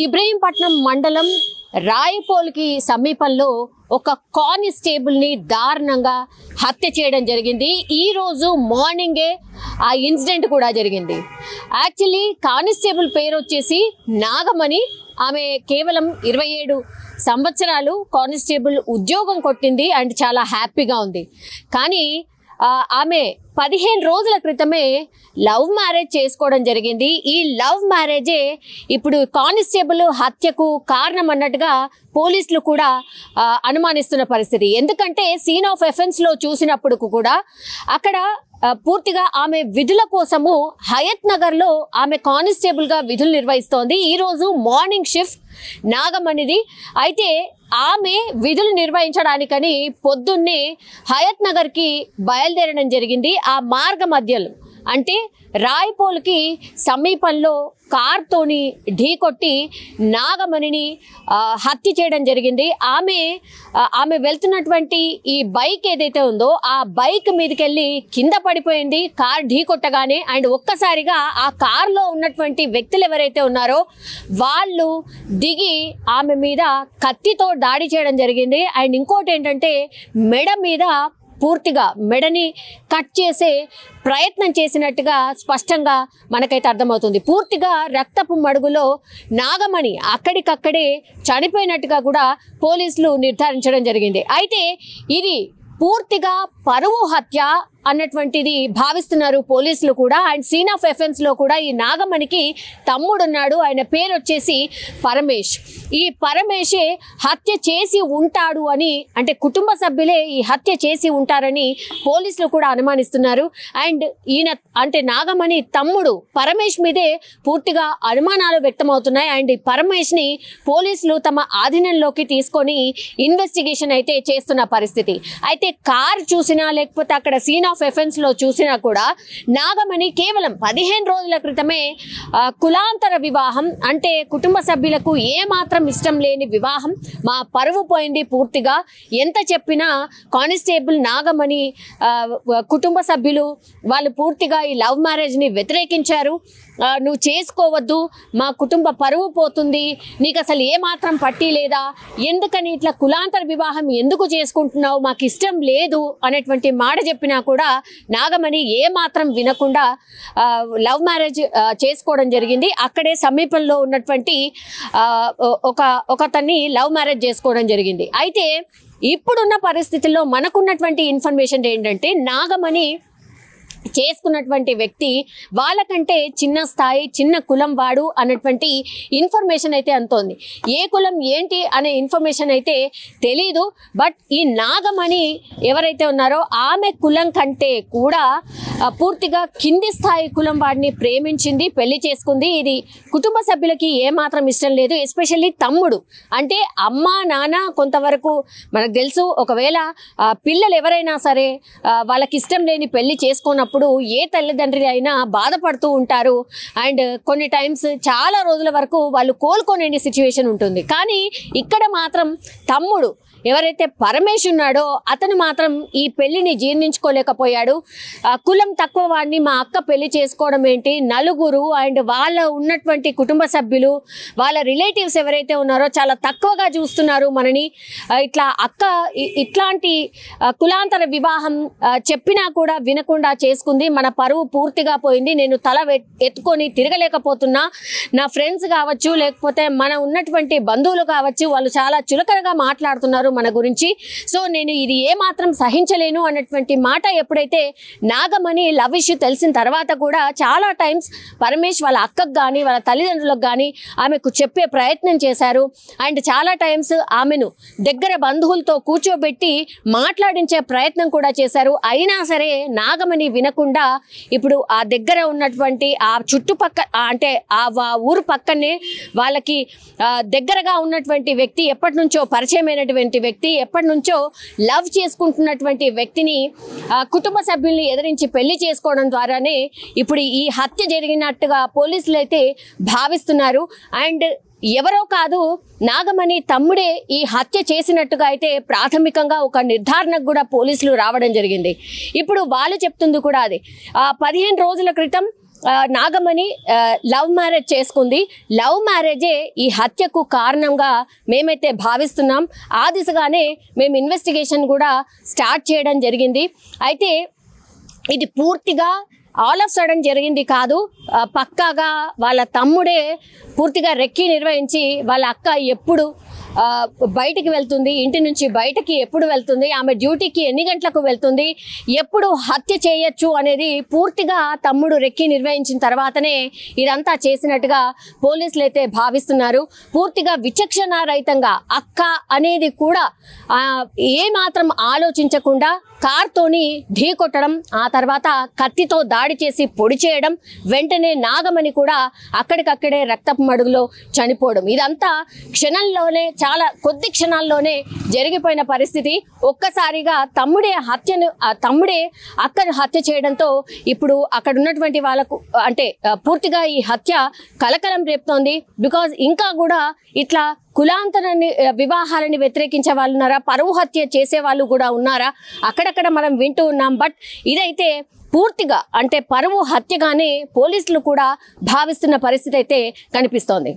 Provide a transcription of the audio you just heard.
ఇబ్రహీంపట్నం మండలం రాయపోల్కి సమీపంలో ఒక కానిస్టేబుల్ ని దారుణంగా హత్య చేయడం జరిగింది. ఈ రోజు మార్నింగే ఆ ఇన్సిడెంట్ కూడా జరిగింది. యాక్చువల్లీ కానిస్టేబుల్ పేరు వచ్చేసి నాగమణి. ఆమె కేవలం 27 సంవత్సరాలు కానిస్టేబుల్ ఉద్యోగం కొట్టింది అండ్ చాలా హ్యాపీగా ఉంది. కానీ ఆమె 15 రోజుల క్రితమే లవ్ మ్యారేజ్ చేసుకోవడం జరిగింది. ఈ లవ్ మ్యారేజే ఇప్పుడు కానిస్టేబుల్ హత్యకు కారణం అన్నట్టుగా పోలీసులు కూడా అనుమానిస్తున్న పరిస్థితి. ఎందుకంటే సీన్ ఆఫ్ ఎఫెన్స్ లో చూసినప్పుడు కూడా అక్కడ పూర్తిగా ఆమె విధుల కోసము హయత్ నగర్ లో ఆమె కానిస్టేబుల్ గా విధులు నిర్వహిస్తోంది. ఈ రోజు మార్నింగ్ షిఫ్ట్ నాగమణిది. అయితే ఆమె విధులు నిర్వహించడానికని పొద్దున్నే హయత్ నగర్ కి బయలుదేరడం జరిగింది. ఆ మార్గ మధ్యలో అంటే రాయపోల్కి సమీపంలో కార్తోని ఢీకొట్టి నాగమణిని హత్య చేయడం జరిగింది. ఆమె వెళ్తున్నటువంటి ఈ బైక్ ఏదైతే ఉందో ఆ బైక్ మీదకెళ్ళి కింద పడిపోయింది కార్ ఢీకొట్టగానే. అండ్ ఒక్కసారిగా ఆ కార్లో ఉన్నటువంటి వ్యక్తులు ఎవరైతే ఉన్నారో వాళ్ళు దిగి ఆమె మీద కత్తితో దాడి చేయడం జరిగింది. అండ్ ఇంకోటి ఏంటంటే మెడ మీద పూర్తిగా మెడని కట్ చేసే ప్రయత్నం చేసినట్టుగా స్పష్టంగా మనకైతే అర్థమవుతుంది. పూర్తిగా రక్తపు మడుగులో నాగమణి అక్కడికక్కడే చనిపోయినట్టుగా కూడా పోలీసులు నిర్ధారించడం జరిగింది. అయితే ఇది పూర్తిగా పరువు హత్య అన్నటువంటిది భావిస్తున్నారు పోలీసులు కూడా. అండ్ సీన్ ఆఫ్ ఎఫెన్స్ లో కూడా ఈ నాగమణికి తమ్ముడున్నాడు. ఆయన పేరు వచ్చేసి పరమేష్. ఈ పరమేషే హత్య చేసి ఉంటాడు అని, అంటే కుటుంబ సభ్యులే ఈ హత్య చేసి ఉంటారని పోలీసులు కూడా అనుమానిస్తున్నారు. అండ్ ఈయన అంటే నాగమణి తమ్ముడు పరమేష్ మీదే పూర్తిగా అనుమానాలు వ్యక్తమవుతున్నాయి. అండ్ ఈ పరమేష్ ని పోలీసులు తమ ఆధీనంలోకి తీసుకొని ఇన్వెస్టిగేషన్ అయితే చేస్తున్న పరిస్థితి. అయితే కార్ చూసినా లేకపోతే అక్కడ సీన్ ఆఫ్ ఎఫెన్స్ లో చూసినా కూడా నాగమణి కేవలం 15 రోజుల క్రితమే కులాంతర వివాహం, అంటే కుటుంబ సభ్యులకు ఏ మాత్రం ఇష్టం లేని వివాహం, మా పరువు పోయింది పూర్తిగా. ఎంత చెప్పినా కానిస్టేబుల్ నాగమణి కుటుంబ సభ్యులు వాళ్ళు పూర్తిగా ఈ లవ్ మ్యారేజ్ ని వ్యతిరేకించారు. నువ్వు చేసుకోవద్దు, మా కుటుంబ పరువు పోతుంది, నీకు అసలు ఏ మాత్రం పట్టి లేదా, ఎందుకని ఇట్లా కులాంతర వివాహం ఎందుకు చేసుకుంటున్నావు, మాకు ఇష్టం లేదు అనేటువంటి మాట చెప్పినా కూడా నాగమణి ఏ మాత్రం వినకుండా లవ్ మ్యారేజ్ చేసుకోవడం జరిగింది. అక్కడే సమీపంలో ఉన్నటువంటి ఒకతన్ని లవ్ మ్యారేజ్ చేసుకోవడం జరిగింది. అయితే ఇప్పుడున్న పరిస్థితుల్లో మనకున్నటువంటి ఇన్ఫర్మేషన్ ఏంటంటే నాగమణి చేసుకున్నటువంటి వ్యక్తి వాళ్ళకంటే చిన్న స్థాయి చిన్న కులం వాడు అన్నటువంటి ఇన్ఫర్మేషన్ అయితే అంతోంది. ఏ కులం ఏంటి అనే ఇన్ఫర్మేషన్ అయితే తెలీదు. బట్ ఈ నాగమణి ఎవరైతే ఉన్నారో ఆమె కులం కంటే కూడా పూర్తిగా కింది స్థాయి కులం వాడిని ప్రేమించింది, పెళ్లి చేసుకుంది. ఇది కుటుంబ సభ్యులకి ఏమాత్రం ఇష్టం లేదు. ఎస్పెషల్లీ తమ్ముడు అంటే అమ్మ నాన్న కొంతవరకు మనకు తెలుసు. ఒకవేళ పిల్లలు ఎవరైనా సరే వాళ్ళకి ఇష్టం లేని పెళ్లి చేసుకున్నప్పుడు ఏ తల్లిదండ్రి అయినా బాధపడుతూ ఉంటారు. అండ్ కొన్ని టైమ్స్ చాలా రోజుల వరకు వాళ్ళు కోలుకోలేని సిచ్యువేషన్ ఉంటుంది. కానీ ఇక్కడ మాత్రం తమ్ముడు ఎవరైతే పరమేష్ ఉన్నాడో అతను మాత్రం ఈ పెళ్లిని జీర్ణించుకోలేకపోయాడు. కులం తక్కువ వాడిని మా అక్క పెళ్లి చేసుకోవడం ఏంటి, నలుగురు అండ్ వాళ్ళ ఉన్నటువంటి కుటుంబ సభ్యులు వాళ్ళ రిలేటివ్స్ ఎవరైతే ఉన్నారో చాలా తక్కువగా చూస్తున్నారు మనని. ఇట్లా అక్క ఇట్లాంటి కులాంతర వివాహం చెప్పినా కూడా వినకుండా చేసుకుంది, మన పరువు పూర్తిగా పోయింది, నేను తల ఎత్తుకొని తిరగలేకపోతున్నా, నా ఫ్రెండ్స్ కావచ్చు లేకపోతే మన ఉన్నటువంటి బంధువులు కావచ్చు వాళ్ళు చాలా చులకనగా మాట్లాడుతున్నారు మన గురించి. సో నేను ఇది ఏ మాత్రం సహించలేను అన్నటువంటి మాట ఎప్పుడైతే నాగమణి లవ్ ఇష్యూ తెలిసిన తర్వాత కూడా చాలా టైమ్స్ పరమేష్ వాళ్ళ అక్కకు కానీ వాళ్ళ తల్లిదండ్రులకు కానీ ఆమెకు చెప్పే ప్రయత్నం చేశారు. అండ్ చాలా టైమ్స్ ఆమెను దగ్గర బంధువులతో కూర్చోబెట్టి మాట్లాడించే ప్రయత్నం కూడా చేశారు. అయినా సరే నాగమణి వినకుండా ఇప్పుడు ఆ దగ్గర ఉన్నటువంటి ఆ చుట్టుపక్కల అంటే ఆ ఊరు పక్కనే వాళ్ళకి దగ్గరగా ఉన్నటువంటి వ్యక్తి, ఎప్పటి నుంచో పరిచయమైనటువంటి వ్యక్తి, ఎప్పటి నుంచో లవ్ చేసుకుంటున్నటువంటి వ్యక్తిని కుటుంబ సభ్యుల్ని ఎదిరించి పెళ్లి చేసుకోవడం ద్వారానే ఇప్పుడు ఈ హత్య జరిగినట్టుగా పోలీసులు అయితే భావిస్తున్నారు. అండ్ ఎవరో కాదు నాగమణి తమ్ముడే ఈ హత్య చేసినట్టుగా అయితే ప్రాథమికంగా ఒక నిర్ధారణకు కూడా పోలీసులు రావడం జరిగింది. ఇప్పుడు వాళ్ళు చెప్తుంది కూడా అదే. 15 రోజుల క్రితం నాగమణి లవ్ మ్యారేజ్ చేసుకుంది. లవ్ మ్యారేజే ఈ హత్యకు కారణంగా మేమైతే భావిస్తున్నాం. ఆ దిశగానే మేము ఇన్వెస్టిగేషన్ కూడా స్టార్ట్ చేయడం జరిగింది. అయితే ఇది పూర్తిగా ఆల్ ఆఫ్ సడన్ జరిగింది కాదు. పక్కాగా వాళ్ళ తమ్ముడే పూర్తిగా రెక్కి నిర్వహించి వాళ్ళ అక్క ఎప్పుడు బయటికి వెళ్తుంది, ఇంటి నుంచి బయటకి ఎప్పుడు వెళ్తుంది, ఆమె డ్యూటీకి ఎన్ని గంటలకు వెళ్తుంది, ఎప్పుడు హత్య చేయొచ్చు అనేది పూర్తిగా తమ్ముడు రెక్కి నిర్వహించిన తర్వాతనే ఇదంతా చేసినట్టుగా పోలీసులు అయితే భావిస్తున్నారు. పూర్తిగా విచక్షణారహితంగా అక్క అనేది కూడా ఏమాత్రం ఆలోచించకుండా కార్తోని ఢీ కొట్టడం, ఆ తర్వాత కత్తితో దాడి చేసి పొడి చేయడం, వెంటనే నాగమణి కూడా అక్కడికక్కడే రక్తపు మడుగులో చనిపోవడం, ఇదంతా క్షణంలోనే, చాలా కొద్ది క్షణాల్లోనే జరిగిపోయిన పరిస్థితి. ఒక్కసారిగా తమ్ముడే అక్కను హత్య చేయడంతో ఇప్పుడు అక్కడ ఉన్నటువంటి వాళ్ళకు అంటే పూర్తిగా ఈ హత్య కలకలం రేపుతోంది. బికాజ్ ఇంకా కూడా ఇట్లా కులాంతరాన్ని వివాహాలని వ్యతిరేకించే వాళ్ళు ఉన్నారా, పరువు హత్య చేసే వాళ్ళు కూడా ఉన్నారా, అక్కడక్కడ మనం వింటూ ఉన్నాం. బట్ ఇదైతే పూర్తిగా అంటే పరువు హత్యగానే పోలీసులు కూడా భావిస్తున్న పరిస్థితి అయితే కనిపిస్తోంది.